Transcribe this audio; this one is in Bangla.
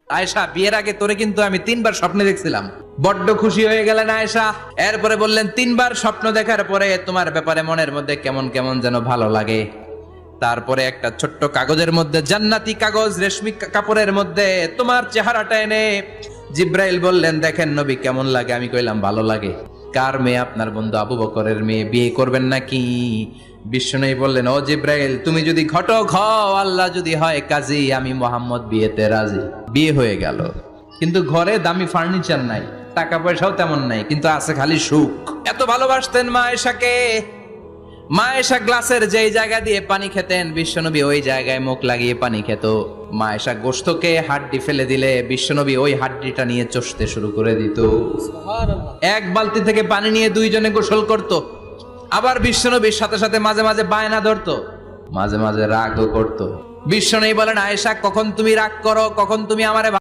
আয়েশা, বিয়ের আগে তোরে কিন্তু আমি 3বার স্বপ্নে দেখছিলাম। বড্ড খুশি হয়ে গেলেন আয়েশা। এরপরে বললেন, 3বার স্বপ্ন দেখার পরে তোমার ব্যাপারে মনের মধ্যে কেমন কেমন যেন ভালো লাগে। তারপরে একটা ছোট্ট কাগজের মধ্যে, জান্নাতি কাগজ, রেশমি কাপড়ের মধ্যে তোমার চেহারাটা এনে জিব্রাইল বললেন, দেখেন নবী কেমন লাগে। আমি কইলাম, ভালো লাগে। কার মেয়ে? আপনার বন্ধু আবু বকরের মেয়ে। বিয়ে করবেন নাকি? বিশ্বনবী বললেন, ও জিব্রাইল, তুমি যদি ঘটক হও, আল্লাহ যদি হয় কাজী, আমি মোহাম্মদ বিয়েতে রাজি। বিয়ে হয়ে গেল, কিন্তু ঘরে দামি ফার্নিচার নাই, টাকা পয়সাও তেমন নাই, কিন্তু আছে খালি সুখ। এত ভালোবাসতেন মা আয়েশাকে। মা আয়েশা গ্লাসের যেই জায়গা দিয়ে পানি খেতেন, বিশ্বনবী ওই জায়গায় মুখ লাগিয়ে পানি খেত। মা আয়েশা গোশতকে হাড্ডি ফেলে দিলে বিশ্বনবী ওই হাড্ডিটা নিয়ে চষতে শুরু করে দিত। এক বালতি থেকে পানি নিয়ে দুইজনে গোসল করত। আবার বিশ্বনবীর সাথে সাথে মাঝে মাঝে বায়না ধরতো, মাঝে মাঝে রাগও করতো। বিশ্বনবী বলেন, আয়েশা, কখন তুমি রাগ করো, কখন তুমি আমারে